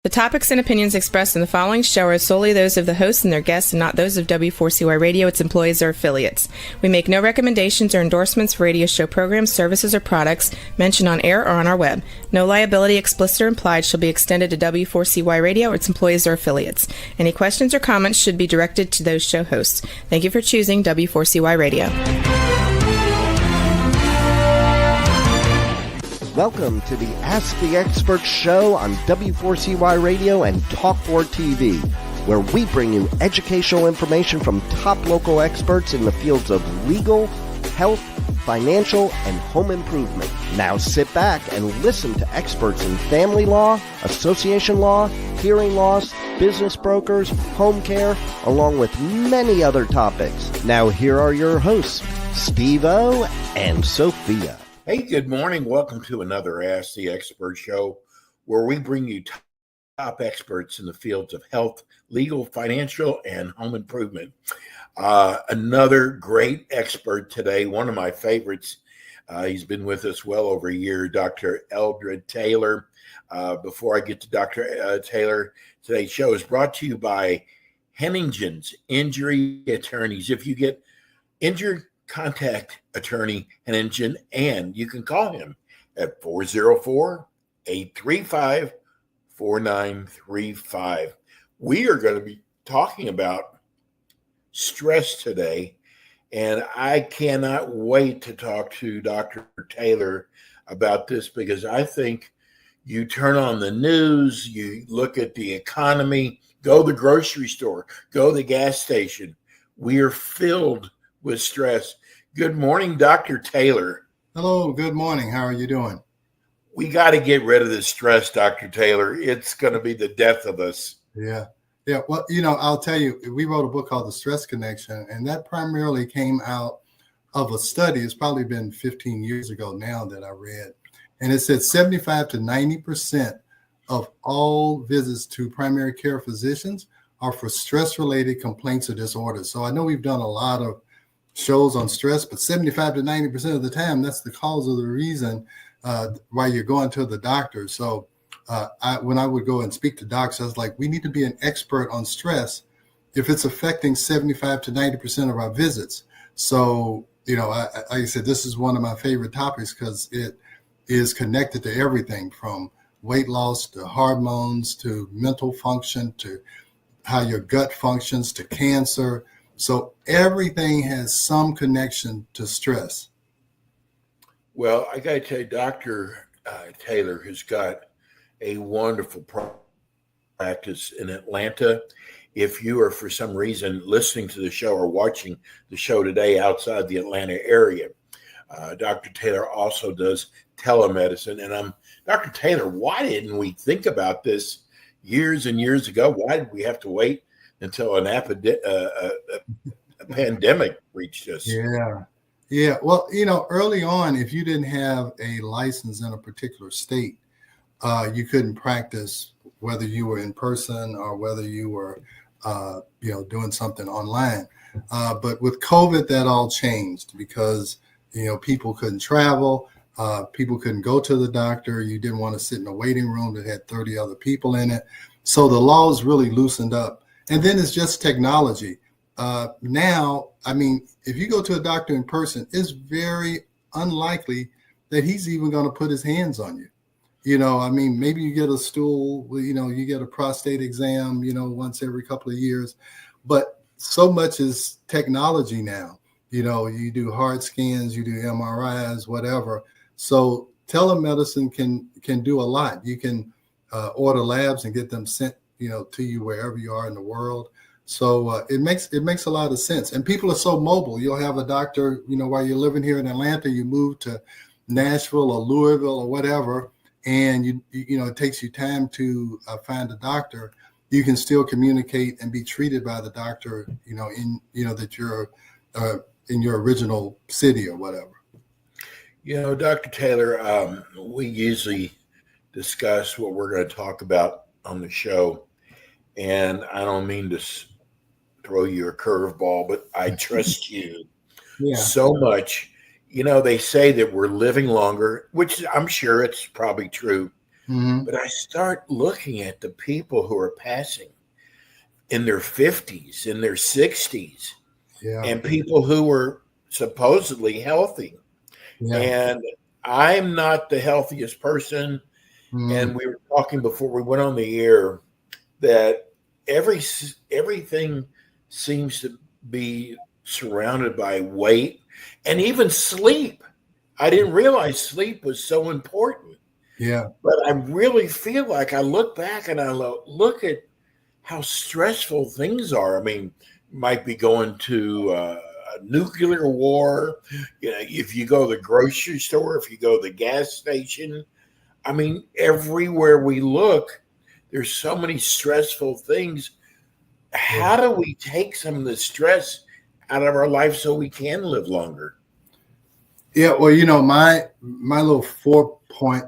The topics and opinions expressed in the following show are solely those of the hosts and their guests and not those of W4CY Radio, its employees, or affiliates. We make no recommendations or endorsements for radio show programs, services, or products mentioned on air or on our web. No liability, explicit or implied, shall be extended to W4CY Radio or its employees or affiliates. Any questions or comments should be directed to those show hosts. Thank you for choosing W4CY Radio. Welcome to the Ask the Expert show on W4CY Radio and Talk4 TV, where we bring you educational information from top local experts in the fields of legal, health, financial, and home improvement. Now sit back and listen to experts in family law, association law, hearing loss, business brokers, home care, along with many other topics. Now here are your hosts, Steve-O and Sophia. Hey, good morning. Welcome to another Ask the Expert show, where we bring you top experts in the fields of health, legal, financial, and home improvement. Another great expert today, one of my favorites. He's been with us well over a year, Dr. Eldred Taylor. Before I get to Dr. Taylor, today's show is brought to you by Henningen's Injury Attorneys. If you get injured, contact attorney Henningen, and you can call him at 404-835-4935. We are going to be talking about stress today, and I cannot wait to talk to Dr. Taylor about this, because I think you turn on the news, you look at the economy, go to the grocery store, go to the gas station. We are filled with stress. Good morning, Dr. Taylor. Hello, good morning. How are you doing? We got to get rid of this stress, Dr. Taylor. It's going to be the death of us. Yeah. Well, I'll tell you, we wrote a book called The Stress Connection, and that primarily came out of a study. It's probably been 15 years ago now that I read. And it said 75 to 90% of all visits to primary care physicians are for stress-related complaints or disorders. So I know we've done a lot of shows on stress, but 75 to 90% of the time, that's the cause of the reason why you're going to the doctor. So when I would go and speak to docs, I was like, we need to be an expert on stress if it's affecting 75 to 90% of our visits. So, like I said, this is one of my favorite topics because it is connected to everything from weight loss to hormones to mental function to how your gut functions to cancer. So everything has some connection to stress. Well, I got to tell you, Dr. Taylor has got a wonderful practice in Atlanta. If you are, for some reason, listening to the show or watching the show today outside the Atlanta area, Dr. Taylor also does telemedicine. And Dr. Taylor, why didn't we think about this years and years ago? Why did we have to wait until a pandemic reached us? Yeah. Well, early on, if you didn't have a license in a particular state, you couldn't practice, whether you were in person or whether you were, doing something online. But with COVID, that all changed because, people couldn't travel. People couldn't go to the doctor. You didn't want to sit in a waiting room that had 30 other people in it. So the laws really loosened up. And then it's just technology. Now, if you go to a doctor in person, it's very unlikely that he's even going to put his hands on you. Maybe you get a stool, you get a prostate exam, once every couple of years. But so much is technology now. You do heart scans, you do MRIs, whatever. So telemedicine can do a lot. You can order labs and get them sent to you wherever you are in the world. So it makes a lot of sense. And people are so mobile. You'll have a doctor, while you're living here in Atlanta, you move to Nashville or Louisville or whatever, and it takes you time to find a doctor. You can still communicate and be treated by the doctor, that you're in your original city or whatever. Dr. Taylor, we usually discuss what we're going to talk about on the show. And I don't mean to throw you a curveball, but I trust you so much. They say that we're living longer, which I'm sure it's probably true. Mhm. But I start looking at the people who are passing in their 50s, in their 60s, Yeah. and people who were supposedly healthy. Yeah. And I'm not the healthiest person. Mm. And we were talking before we went on the air that everything seems to be surrounded by weight and even sleep. I didn't realize sleep was so important, Yeah. but I really feel like I look back and I look at how stressful things are. I mean, might be going to a nuclear war. You know, if you go to the grocery store, if you go to the gas station, I mean, everywhere we look, there's so many stressful things. Yeah. How do we take some of the stress out of our life so we can live longer? Yeah. Well, you know, my little 4-point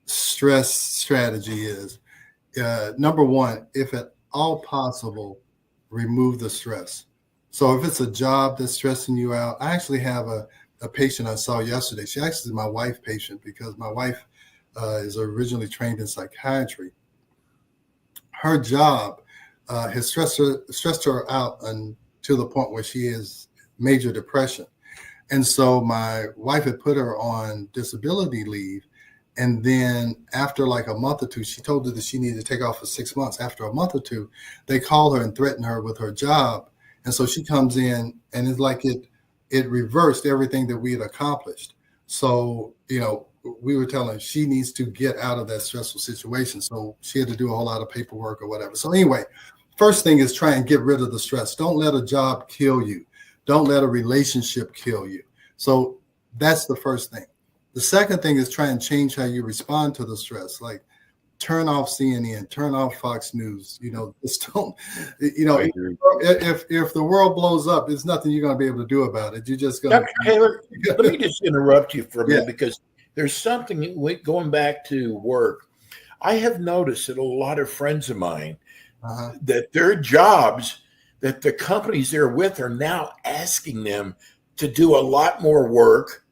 stress strategy is number one, if at all possible, remove the stress. So if it's a job that's stressing you out, I actually have a patient I saw yesterday. She actually is my wife patient because my wife is originally trained in psychiatry. Her job has stressed her out until the point where she has major depression. And so my wife had put her on disability leave. And then after like a month or two, she told her that she needed to take off for 6 months. After a month or two, they called her and threatened her with her job. And so she comes in and it's like it reversed everything that we had accomplished. So, you know, we were telling her she needs to get out of that stressful situation. So she had to do a whole lot of paperwork or whatever. So anyway, first thing is try and get rid of the stress. Don't let a job kill you. Don't let a relationship kill you. So that's the first thing. The second thing is try and change how you respond to the stress. Like turn off CNN, turn off Fox News. You know, just don't. You know, I agree. if the world blows up, there's nothing you're going to be able to do about it. You're just going Dr. Taylor, to. let me just interrupt you for a minute Yeah. because there's something going back to work. I have noticed that a lot of friends of mine Uh-huh. that their jobs that the companies they're with are now asking them to do a lot more work,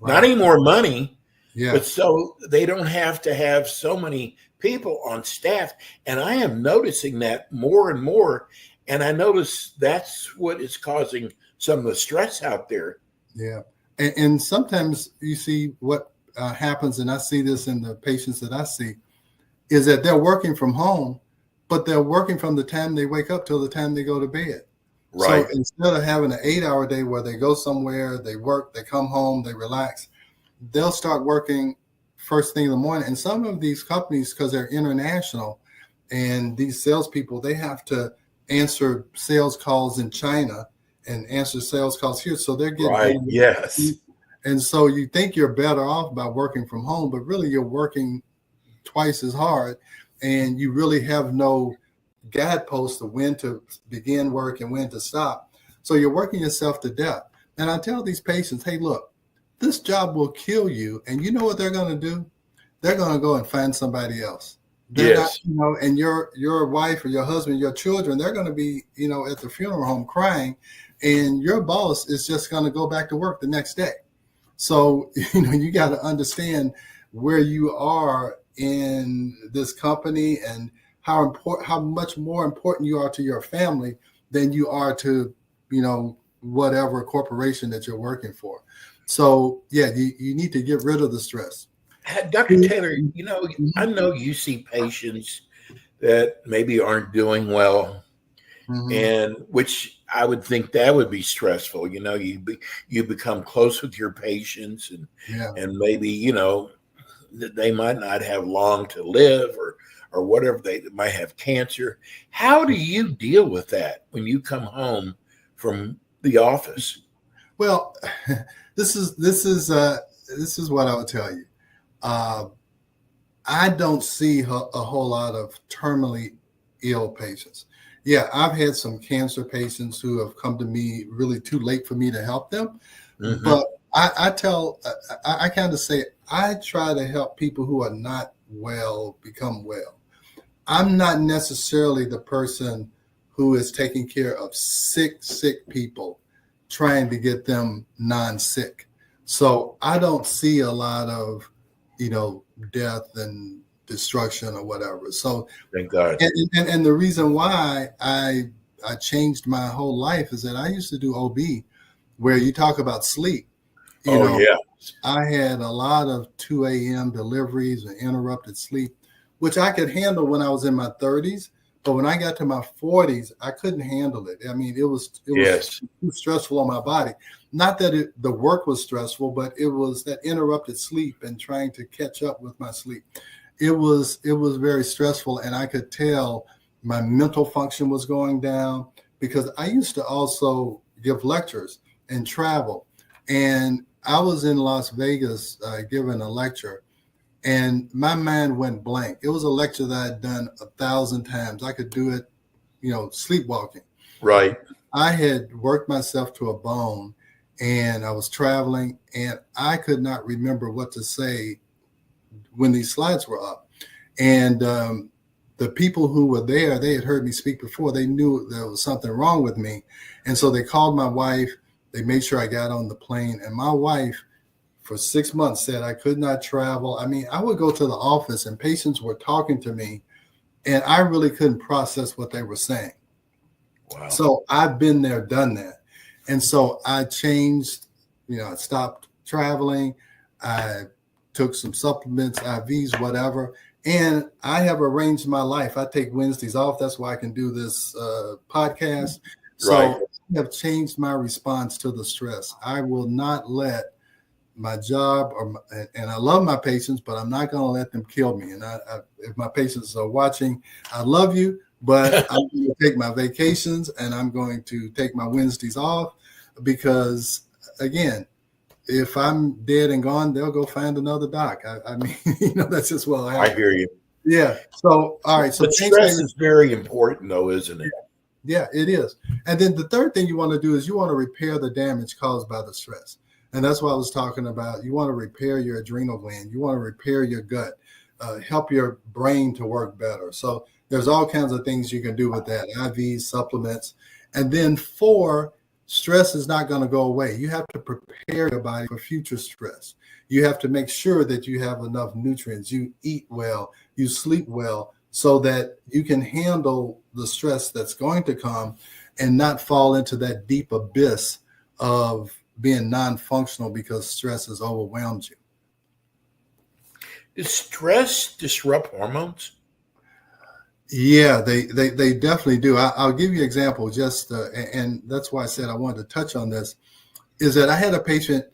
not Right. any more money, Yeah. but so they don't have to have so many people on staff. And I am noticing that more and more. And I notice that's what is causing some of the stress out there. Yeah. And sometimes you see what happens, and I see this in the patients that I see, is that they're working from home, but they're working from the time they wake up till the time they go to bed. Right. So instead of having an 8-hour day where they go somewhere, they work, they come home, they relax, they'll start working first thing in the morning. And some of these companies, because they're international and these salespeople, they have to answer sales calls in China and answer sales calls here. So they're getting Right. Yes. and so you think you're better off by working from home, but really you're working twice as hard and you really have no guideposts of when to begin work and when to stop. So you're working yourself to death. And I tell these patients, hey, look, this job will kill you. And you know what they're going to do? They're going to go and find somebody else. They're not, Yes. you know, and your wife or your husband, your children, they're going to be, you know, at the funeral home crying, and your boss is just going to go back to work the next day. So, you know, you got to understand where you are in this company and how much more important you are to your family than you are to, you know, whatever corporation that you're working for. So, yeah, you need to get rid of the stress. Dr. Taylor, you know, I know you see patients that maybe aren't doing well, Mhm. and which I would think that would be stressful. You know, you become close with your patients, Yeah. and maybe you know that they might not have long to live, or whatever, they might have cancer. How do you deal with that when you come home from the office? Well, this is what I would tell you. Uh, I don't see a whole lot of terminally ill patients. Yeah, I've had some cancer patients who have come to me really too late for me to help them. Mhm. But I kind of say, I try to help people who are not well become well. I'm not necessarily the person who is taking care of sick people, trying to get them non-sick. So I don't see a lot of, you know, death and destruction or whatever. So, Thank God. and the reason why I changed my whole life is that I used to do OB, where you talk about sleep. You know, yeah. I had a lot of 2 a.m. deliveries and interrupted sleep, which I could handle when I was in my 30s. But when I got to my 40s, I couldn't handle it. I mean, it was too stressful on my body. Not that the work was stressful, but it was that interrupted sleep and trying to catch up with my sleep. It was very stressful, and I could tell my mental function was going down, because I used to also give lectures and travel. And I was in Las Vegas giving a lecture, and my mind went blank. It was a lecture that I'd done 1,000 times. I could do it, sleepwalking. Right. I had worked myself to a bone, and I was traveling, and I could not remember what to say when these slides were up. And the people who were there, they had heard me speak before. They knew there was something wrong with me. And so they called my wife. They made sure I got on the plane. And my wife, for 6 months, said I could not travel. I mean, I would go to the office and patients were talking to me, and I really couldn't process what they were saying. Wow. So I've been there, done that. And so I changed, I stopped traveling. I took some supplements, IVs, whatever. And I have arranged my life. I take Wednesdays off. That's why I can do this podcast. So Right. I have changed my response to the stress. I will not let my job, and I love my patients, but I'm not going to let them kill me. And if my patients are watching, I love you, but I'm going to take my vacations and I'm going to take my Wednesdays off, because, again, if I'm dead and gone, they'll go find another doc. I mean, that's just what I hear you. Yeah. So, all right. So but stress is very important, though, isn't it? Yeah, it is. And then the third thing you want to do is you want to repair the damage caused by the stress. And that's what I was talking about. You want to repair your adrenal gland. You want to repair your gut, help your brain to work better. So there's all kinds of things you can do with that, IVs, supplements. And then 4, stress is not going to go away. You have to prepare your body for future stress. You have to make sure that you have enough nutrients, you eat well, you sleep well, so that you can handle the stress that's going to come and not fall into that deep abyss of being non-functional because stress has overwhelmed you. Does stress disrupt hormones? Yeah, they definitely do. I'll give you an example, and that's why I said I wanted to touch on this, is that I had a patient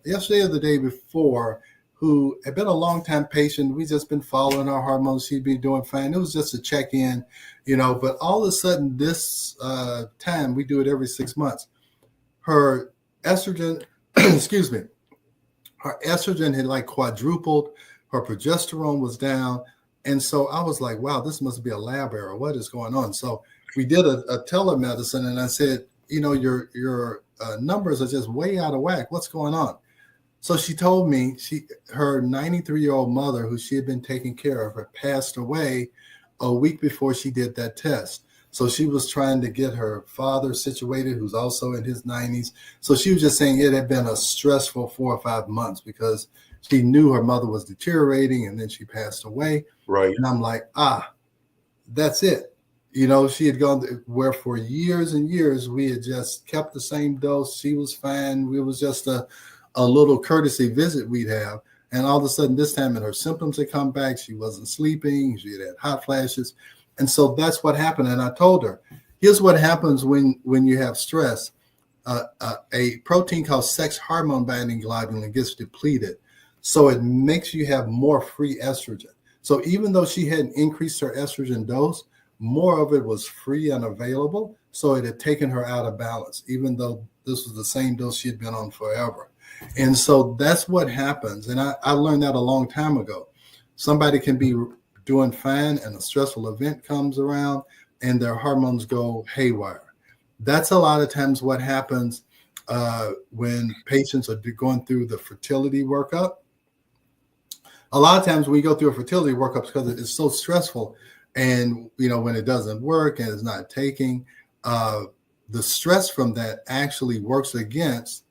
yesterday or the day before who had been a long-time patient. We just been following our hormones. She'd been doing fine. It was just a check-in, but all of a sudden this time, we do it every 6 months, her estrogen, excuse me, her estrogen had like quadrupled, her progesterone was down. And so I was like, wow, this must be a lab error. What is going on? So we did a telemedicine, and I said, your numbers are just way out of whack. What's going on? So she told me her 93-year-old mother, who she had been taking care of, had passed away a week before she did that test. So she was trying to get her father situated, who's also in his 90s. So she was just saying it had been a stressful 4 or 5 months because she knew her mother was deteriorating and then she passed away. Right. And I'm like, that's it. She had gone where for years and years we had just kept the same dose. She was fine. It was just a little courtesy visit we'd have. And all of a sudden this time, and her symptoms had come back. She wasn't sleeping. She had hot flashes. And so that's what happened. And I told her, here's what happens when you have stress. A protein called sex hormone binding globulin gets depleted. So it makes you have more free estrogen. So even though she hadn't increased her estrogen dose, more of it was free and available. So it had taken her out of balance, even though this was the same dose she had been on forever. And so that's what happens. And I learned that a long time ago. Somebody can be doing fine and a stressful event comes around and their hormones go haywire. That's a lot of times what happens when patients are going through the fertility workup. A lot of times when we go through a fertility workup, because it's so stressful, and when it doesn't work and it's not taking, the stress from that actually works against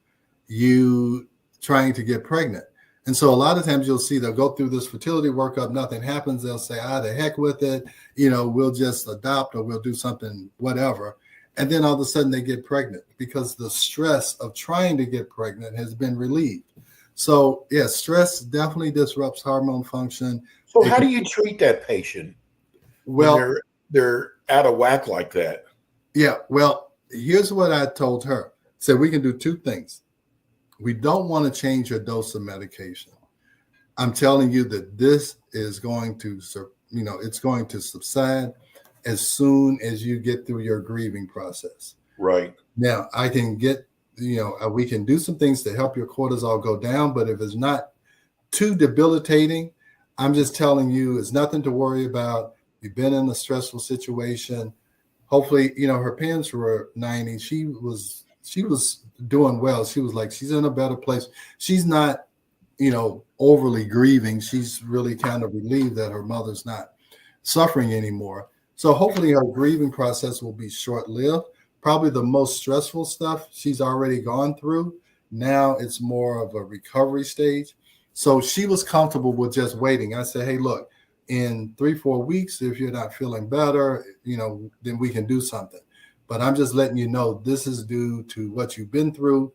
you trying to get pregnant. And so a lot of times you'll see they'll go through this fertility workup, nothing happens. They'll say, the heck with it. We'll just adopt or we'll do something, whatever. And then all of a sudden they get pregnant because the stress of trying to get pregnant has been relieved. So yeah, stress definitely disrupts hormone function. So how do you treat that patient when they're out of whack like that? Yeah, well, here's what I told her. So we can do two things. We don't want to change your dose of medication. I'm telling you that this is going to, it's going to subside as soon as you get through your grieving process. Right. Now, I can get, we can do some things to help your cortisol go down, but if it's not too debilitating, I'm just telling you, it's nothing to worry about. You've been in a stressful situation. Hopefully, her parents were 90. She was doing well. She was like, she's in a better place. She's not, overly grieving. She's really kind of relieved that her mother's not suffering anymore. So hopefully her grieving process will be short-lived. Probably the most stressful stuff she's already gone through. Now it's more of a recovery stage. So she was comfortable with just waiting. I said, hey, look, in 3-4 weeks, if you're not feeling better, then we can do something. But I'm just letting you know this is due to what you've been through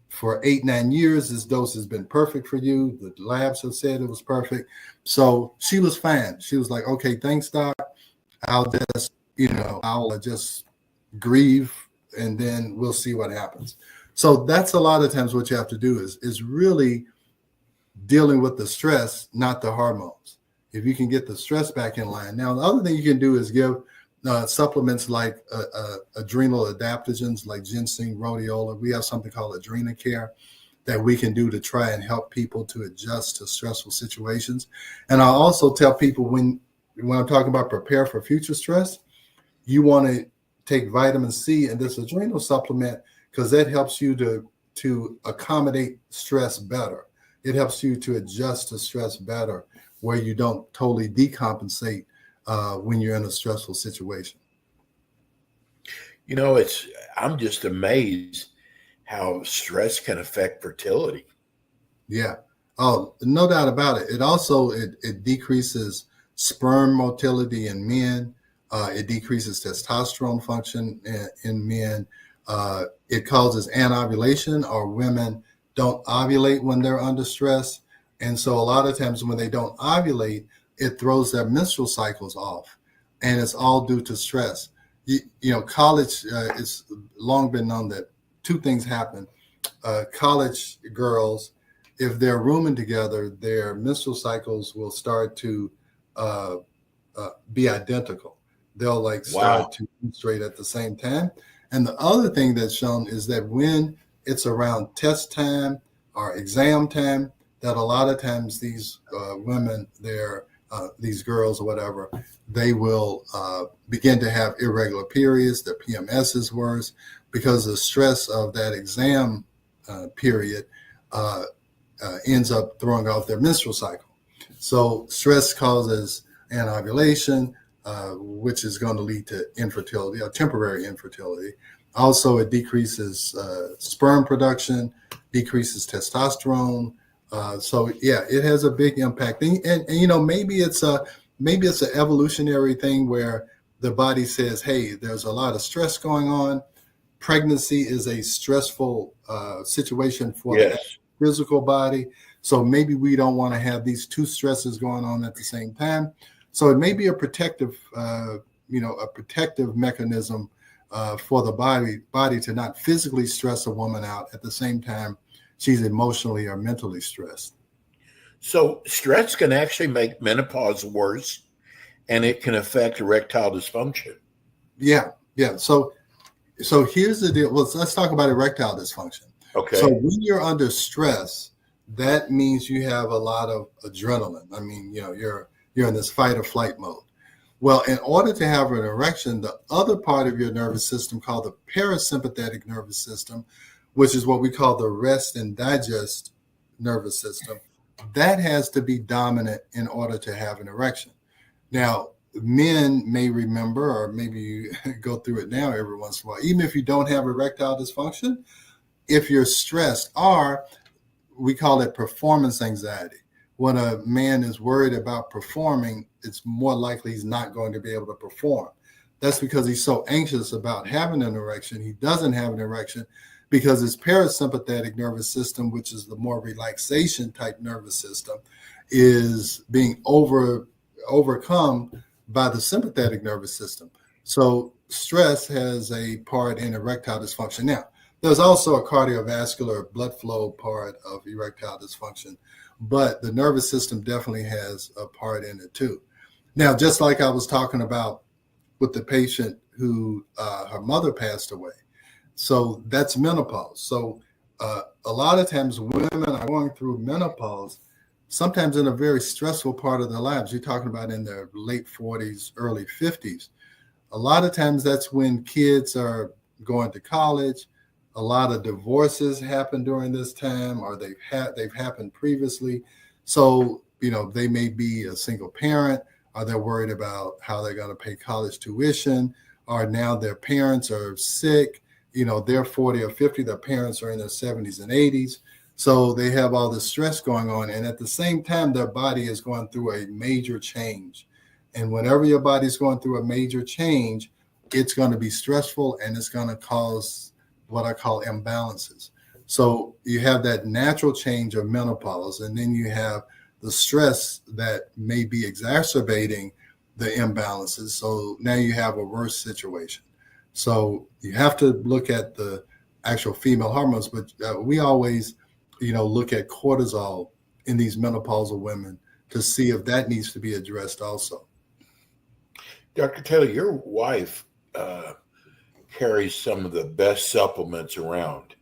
for 8-9 years. This dose has been perfect for you. The labs have said it was perfect. So she was fine. She was like, okay, thanks, doc. I'll just grieve and then we'll see what happens. So that's a lot of times what you have to do is really dealing with the stress, not the hormones. If you can get the stress back in line. Now, the other thing you can do is give supplements like adrenal adaptogens like ginseng, rhodiola. We have something called Adrenacare that we can do to try and help people to adjust to stressful situations. And I also tell people when I'm talking about prepare for future stress, you want to take vitamin C and this adrenal supplement because that helps you to accommodate stress better. It helps you to adjust to stress better where you don't totally decompensate when you're in a stressful situation. I'm just amazed how stress can affect fertility. Yeah. Oh, no doubt about it. It also, it decreases sperm motility in men. It decreases testosterone function in men. It causes anovulation, or women don't ovulate when they're under stress. And so a lot of times when they don't ovulate, it throws their menstrual cycles off. And it's all due to stress. College, it's long been known that two things happen. College girls, if they're rooming together, their menstrual cycles will start to be identical. They'll start to menstruate at the same time. And the other thing that's shown is that when it's around test time or exam time, that a lot of times these women, these girls or whatever, they will begin to have irregular periods. Their PMS is worse because the stress of that exam period ends up throwing off their menstrual cycle. So stress causes anovulation, which is going to lead to infertility or temporary infertility. Also, it decreases sperm production, decreases testosterone. So yeah, it has a big impact. And maybe it's an evolutionary thing where the body says, hey, there's a lot of stress going on. Pregnancy is a stressful situation for the physical body. So maybe we don't want to have these two stresses going on at the same time. So it may be a protective mechanism for the body to not physically stress a woman out at the same time she's emotionally or mentally stressed. So stress can actually make menopause worse, and it can affect erectile dysfunction. Yeah. So here's the deal. Well, let's talk about erectile dysfunction. Okay. So when you're under stress, that means you have a lot of adrenaline. I mean, you're in this fight or flight mode. Well, in order to have an erection, the other part of your nervous system called the parasympathetic nervous system, which is what we call the rest and digest nervous system, that has to be dominant in order to have an erection. Now, men may remember, or maybe you go through it now every once in a while, even if you don't have erectile dysfunction, if you're stressed, or we call it performance anxiety. When a man is worried about performing, it's more likely he's not going to be able to perform. That's because he's so anxious about having an erection. He doesn't have an erection because his parasympathetic nervous system, which is the more relaxation type nervous system, is being overcome by the sympathetic nervous system. So stress has a part in erectile dysfunction. Now, there's also a cardiovascular blood flow part of erectile dysfunction, but the nervous system definitely has a part in it too. Now, just like I was talking about with the patient who her mother passed away. So that's menopause. So a lot of times women are going through menopause, sometimes in a very stressful part of their lives. You're talking about in their late 40s, early 50s. A lot of times that's when kids are going to college. A lot of divorces happen during this time, or they've happened previously. So, they may be a single parent, or they're worried about how they're going to pay college tuition, or now their parents are sick. They're 40 or 50, their parents are in their 70s and 80s. So they have all this stress going on. And at the same time, their body is going through a major change. And whenever your body's going through a major change, it's going to be stressful and it's going to cause what I call imbalances. So you have that natural change of menopause, and then you have the stress that may be exacerbating the imbalances. So now you have a worse situation. So you have to look at the actual female hormones, but we always, look at cortisol in these menopausal women to see if that needs to be addressed also. Dr. Taylor, your wife carries some of the best supplements around.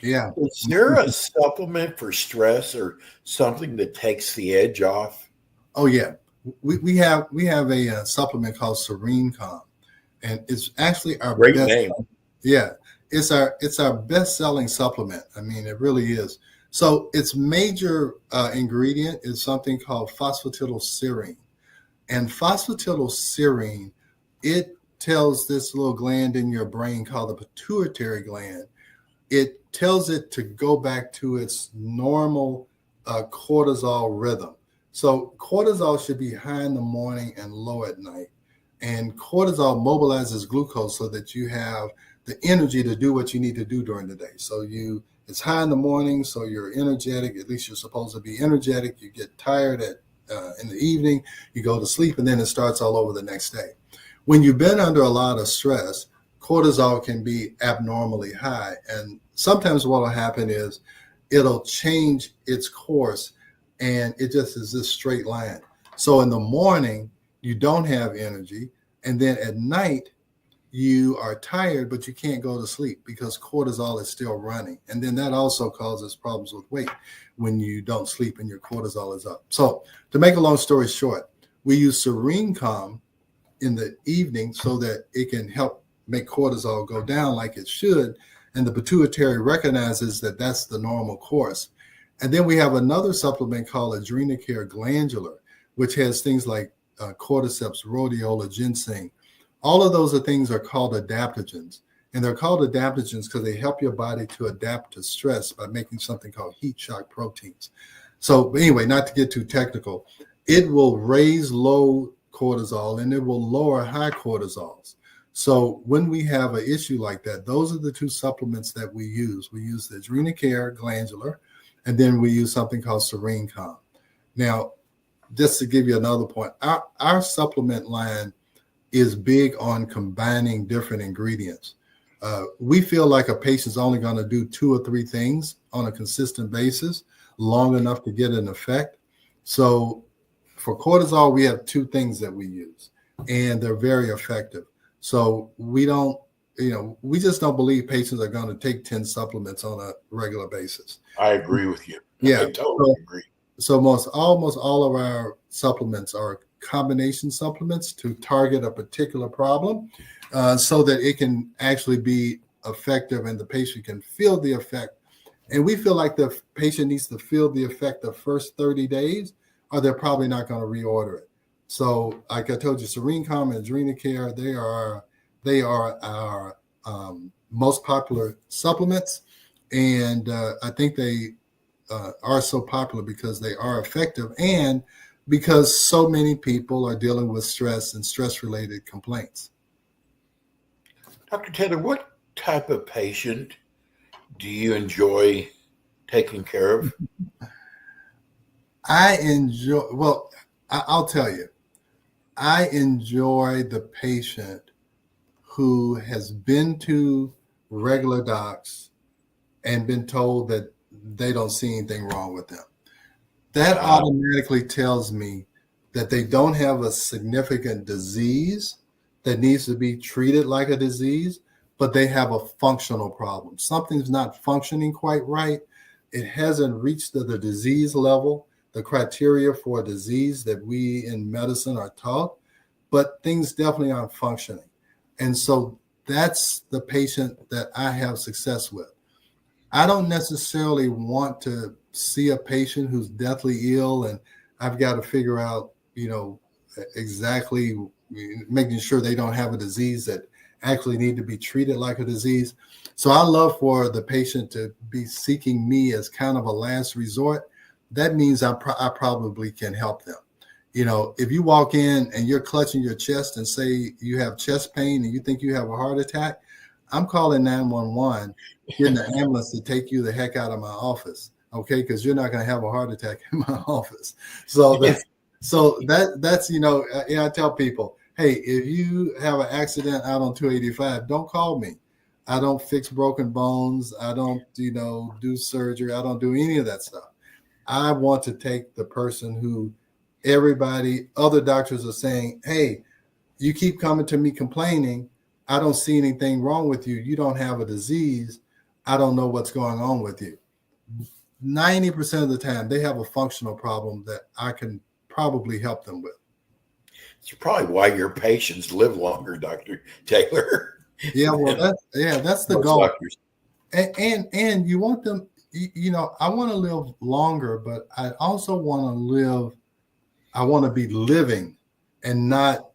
Yeah. Is there a supplement for stress or something that takes the edge off? Oh yeah. We have a supplement called Serene Calm, and it's actually our Great best name. Yeah. It's our best-selling supplement. I mean, it really is. So its major ingredient is something called phosphatidylserine. And phosphatidylserine, it tells this little gland in your brain called the pituitary gland, it tells it to go back to its normal cortisol rhythm. So cortisol should be high in the morning and low at night. And cortisol mobilizes glucose so that you have the energy to do what you need to do during the day. So it's high in the morning, so you're energetic. At least you're supposed to be energetic. You get tired in the evening, you go to sleep, and then it starts all over the next day. When you've been under a lot of stress, cortisol can be abnormally high. And sometimes what will happen is it'll change its course, and it just is this straight line. So in the morning, you don't have energy. And then at night, you are tired, but you can't go to sleep because cortisol is still running. And then that also causes problems with weight when you don't sleep and your cortisol is up. So to make a long story short, we use Serene Calm in the evening so that it can help make cortisol go down like it should. And the pituitary recognizes that that's the normal course. And then we have another supplement called Adrenacare Glandular, which has things like cordyceps, rhodiola, ginseng. All of those things are called adaptogens. And they're called adaptogens because they help your body to adapt to stress by making something called heat shock proteins. So anyway, not to get too technical, it will raise low cortisol and it will lower high cortisols. So when we have an issue like that, those are the two supplements that we use. We use the Adrenacare Glandular, and then we use something called Serene Calm. Now, just to give you another point, our supplement line is big on combining different ingredients. We feel like a patient's only going to do 2 or 3 things on a consistent basis long enough to get an effect. So for cortisol, we have 2 things that we use, and they're very effective. So we just don't believe patients are going to take 10 supplements on a regular basis. I agree with you. Yeah, I totally agree. So almost all of our supplements are combination supplements to target a particular problem so that it can actually be effective and the patient can feel the effect. And we feel like the patient needs to feel the effect the first 30 days or they're probably not going to reorder it. So like I told you, Serene Calm and Adrenacare, they are our most popular supplements. And I think they are so popular because they are effective, and because so many people are dealing with stress and stress-related complaints. Dr. Taylor, what type of patient do you enjoy taking care of? I'll tell you, I enjoy the patient who has been to regular docs and been told that they don't see anything wrong with them. That automatically tells me that they don't have a significant disease that needs to be treated like a disease, but they have a functional problem. Something's not functioning quite right. It hasn't reached the disease level, the criteria for a disease that we in medicine are taught, but things definitely aren't functioning. And so that's the patient that I have success with. I don't necessarily want to see a patient who's deathly ill and I've got to figure out, exactly making sure they don't have a disease that actually need to be treated like a disease. So I love for the patient to be seeking me as kind of a last resort. That means I probably can help them. If you walk in and you're clutching your chest and say you have chest pain and you think you have a heart attack, I'm calling 911, getting the ambulance to take you the heck out of my office, okay? Because you're not going to have a heart attack in my office. So that's I tell people, hey, if you have an accident out on 285, don't call me. I don't fix broken bones. I don't, do surgery. I don't do any of that stuff. I want to take the person who other doctors are saying, hey, you keep coming to me complaining. I don't see anything wrong with you. You don't have a disease. I don't know what's going on with you. 90% of the time, they have a functional problem that I can probably help them with. It's probably why your patients live longer, Dr. Taylor. Yeah, well, that's the goal. Doctors. And you want them, I want to live longer, but I also want to be living and not,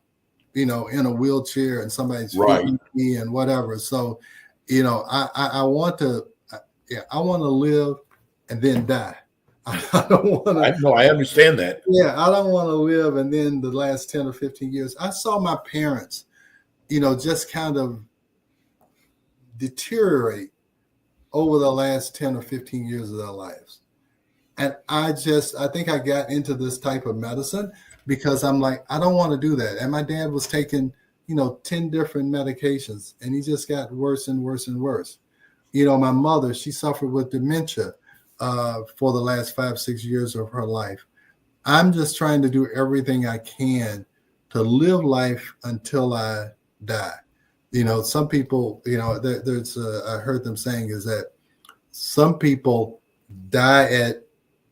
in a wheelchair and somebody's feeding me and whatever. So, I want to live and then die. I don't want to. No, I understand that. Yeah, I don't want to live and then the last 10 or 15 years. I saw my parents, just kind of deteriorate over the last 10 or 15 years of their lives. And I think I got into this type of medicine because I'm like, I don't want to do that. And my dad was taking, 10 different medications and he just got worse and worse and worse. My mother, she suffered with dementia for the last 5-6 years of her life. I'm just trying to do everything I can to live life until I die. Some people, I heard them saying is that some people die at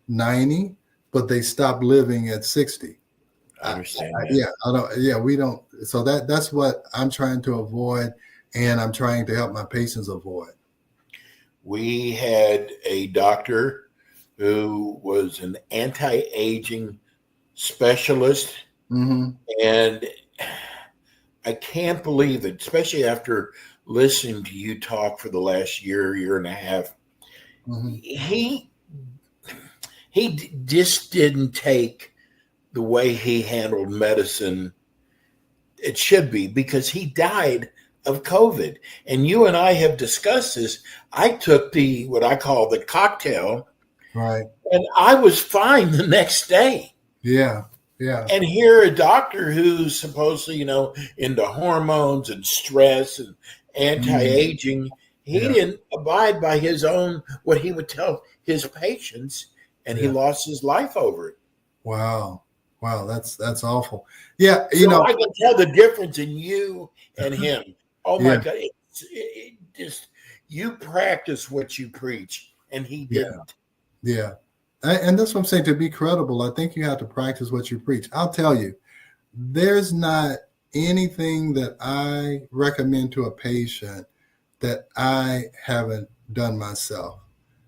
90, but they stop living at 60. I understand. We don't. So that's what I'm trying to avoid, and I'm trying to help my patients avoid. We had a doctor who was an anti-aging specialist, and I can't believe it, especially after listening to you talk for the last year and a half. He just didn't take the way he handled medicine. It should be, because he died of COVID. And you and I have discussed this. I took what I call the cocktail. Right. And I was fine the next day. Yeah. Yeah. And here a doctor who's supposedly, into hormones and stress and anti-aging, he didn't abide by his own, what he would tell his patients, and he lost his life over it. Wow, that's awful. Yeah, I can tell the difference in you and him. Oh my God! It just, you practice what you preach, and he didn't. Yeah, and that's what I'm saying. To be credible, I think you have to practice what you preach. I'll tell you, there's not anything that I recommend to a patient that I haven't done myself.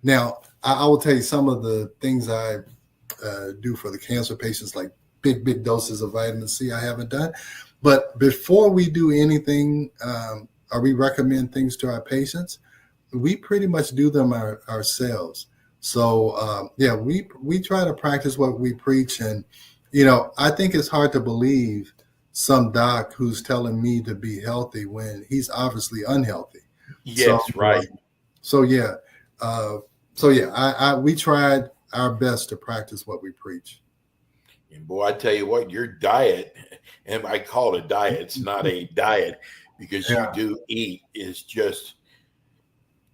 Now, I will tell you some of the things I do for the cancer patients, like big doses of vitamin C I haven't done. But before we do anything, or we recommend things to our patients, we pretty much do them ourselves. So yeah, we try to practice what we preach, and I think it's hard to believe some doc who's telling me to be healthy when he's obviously unhealthy. So Yes, right. so yeah, so yeah, we tried our best to practice what we preach. And boy, I tell you what, your diet, and I call it a diet, it's not a diet because you Yeah. do eat, is just,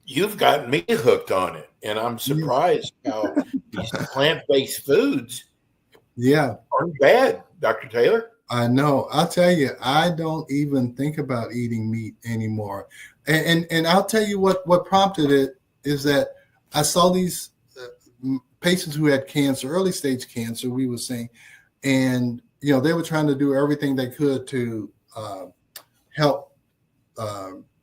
you've got me hooked on it. And I'm surprised how these plant-based foods Yeah, aren't bad, Dr. Taylor. I know. I'll tell you, I don't even think about eating meat anymore. And I'll tell you what prompted it is that I saw these patients who had cancer, early stage cancer, we were saying, and they were trying to do everything they could to help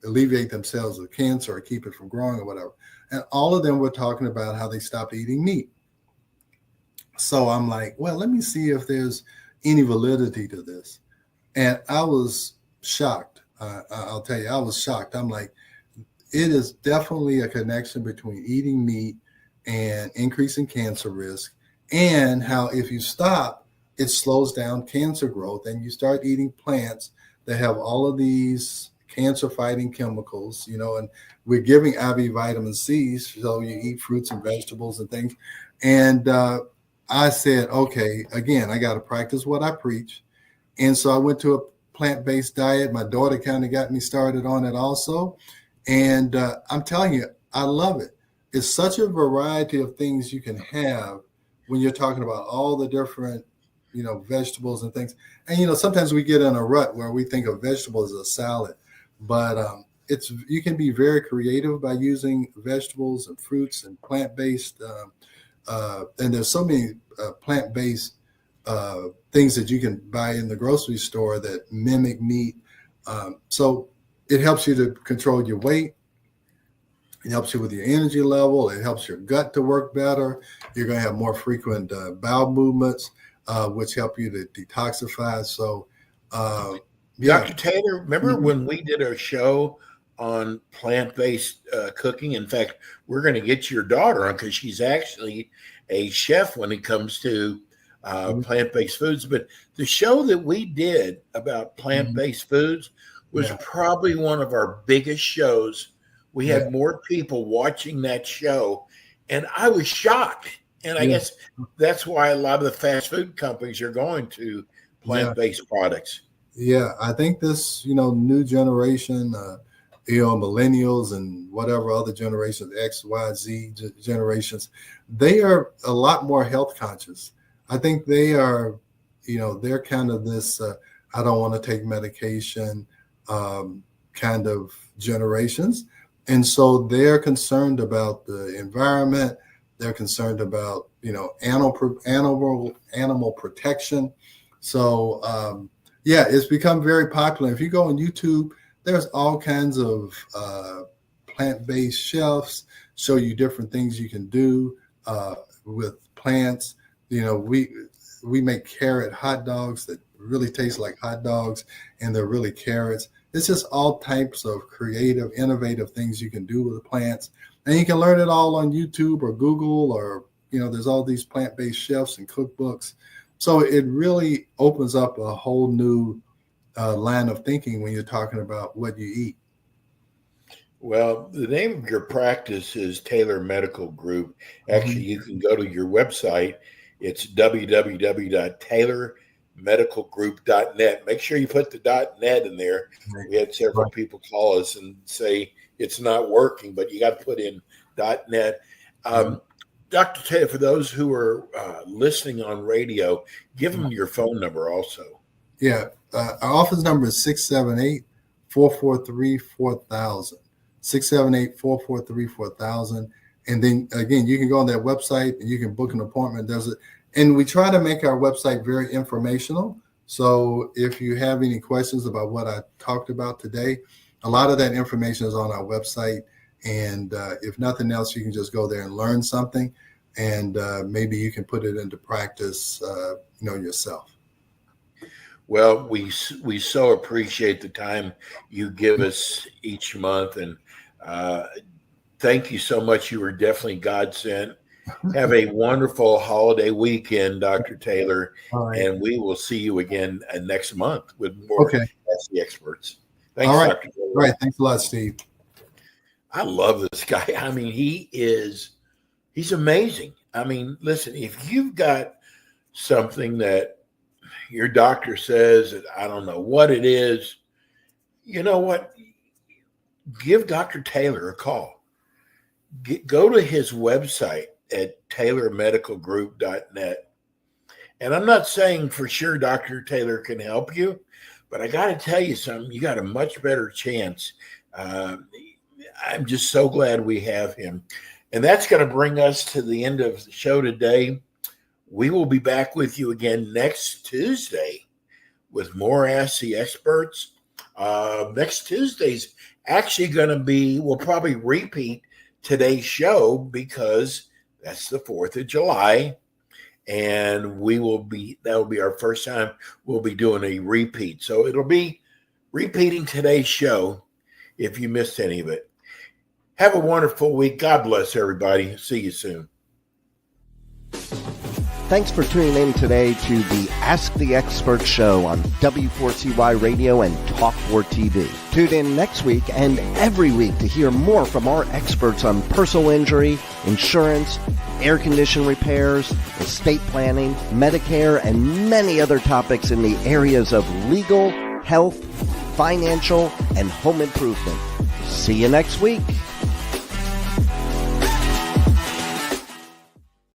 alleviate themselves of cancer or keep it from growing or whatever. And all of them were talking about how they stopped eating meat. So I'm like, well, let me see if there's any validity to this. And I was shocked. I'll tell you, I was shocked. I'm like, it is definitely a connection between eating meat and increasing cancer risk, and how if you stop, it slows down cancer growth, and you start eating plants that have all of these cancer fighting chemicals, and we're giving IV vitamin C, so you eat fruits and vegetables and things. And I said, okay, again, I got to practice what I preach. And so I went to a plant-based diet. My daughter kind of got me started on it also. And I'm telling you, I love it. It's such a variety of things you can have when you're talking about all the different, vegetables and things. And, sometimes we get in a rut where we think of vegetables as a salad, but you can be very creative by using vegetables and fruits and plant-based. And there's so many plant-based things that you can buy in the grocery store that mimic meat. So it helps you to control your weight. It helps you with your energy level. It helps your gut to work better. You're going to have more frequent bowel movements, which help you to detoxify. So, yeah. Dr. Taylor, remember when we did our show on plant-based cooking? In fact, we're going to get your daughter on because she's actually a chef when it comes to plant-based foods. But the show that we did about plant-based foods was probably one of our biggest shows. We had more people watching that show, and I was shocked. And I guess that's why a lot of the fast food companies are going to plant-based products. Yeah, I think this, new generation, millennials and whatever other generations, X, Y, Z generations, they are a lot more health conscious. I think they are, they're kind of this, I don't want to take medication kind of generations. And so they're concerned about the environment. They're concerned about, animal protection. So, it's become very popular. If you go on YouTube, there's all kinds of plant-based chefs show you different things you can do with plants. We make carrot hot dogs that really taste like hot dogs, and they're really carrots. It's just all types of creative, innovative things you can do with the plants. And you can learn it all on YouTube or Google, or, there's all these plant-based chefs and cookbooks. So it really opens up a whole new line of thinking when you're talking about what you eat. Well, the name of your practice is Taylor Medical Group. Actually, you can go to your website. It's www.taylormedicalgroup.net. Make sure you put the .net in there. We had several people call us and say it's not working, but you got to put in .net. Dr. Taylor, for those who are listening on radio, give them your phone number also. Yeah. Our office number is 678-443-4000. 678-443-4000. And then again, you can go on that website and you can book an appointment. And we try to make our website very informational. So if you have any questions about what I talked about today, a lot of that information is on our website. And if nothing else, you can just go there and learn something, and maybe you can put it into practice, yourself. Well, we so appreciate the time you give us each month, and thank you so much. You were definitely God sent, Have a wonderful holiday weekend, Dr. Taylor, All right. and we will see you again next month with more Ask the Experts. Thanks, All right. Dr. Taylor. All right. Thanks a lot, Steve. I love this guy. I mean, he's amazing. I mean, listen, if you've got something that your doctor says that I don't know what it is, you know what? Give Dr. Taylor a call. Go to his website at taylormedicalgroup.net. And I'm not saying for sure Dr. Taylor can help you, but I got to tell you something. You got a much better chance. I'm just so glad we have him. And that's going to bring us to the end of the show today. We will be back with you again next Tuesday with more Ask the Experts. Next Tuesday's actually going to be, we'll probably repeat today's show because that's the 4th of July. And that'll be our first time we'll be doing a repeat. So it'll be repeating today's show if you missed any of it. Have a wonderful week. God bless everybody. See you soon. Thanks for tuning in today to the Ask the Expert show on W4CY Radio and Talk4 TV. Tune in next week and every week to hear more from our experts on personal injury, insurance, air condition repairs, estate planning, Medicare, and many other topics in the areas of legal, health, financial, and home improvement. See you next week.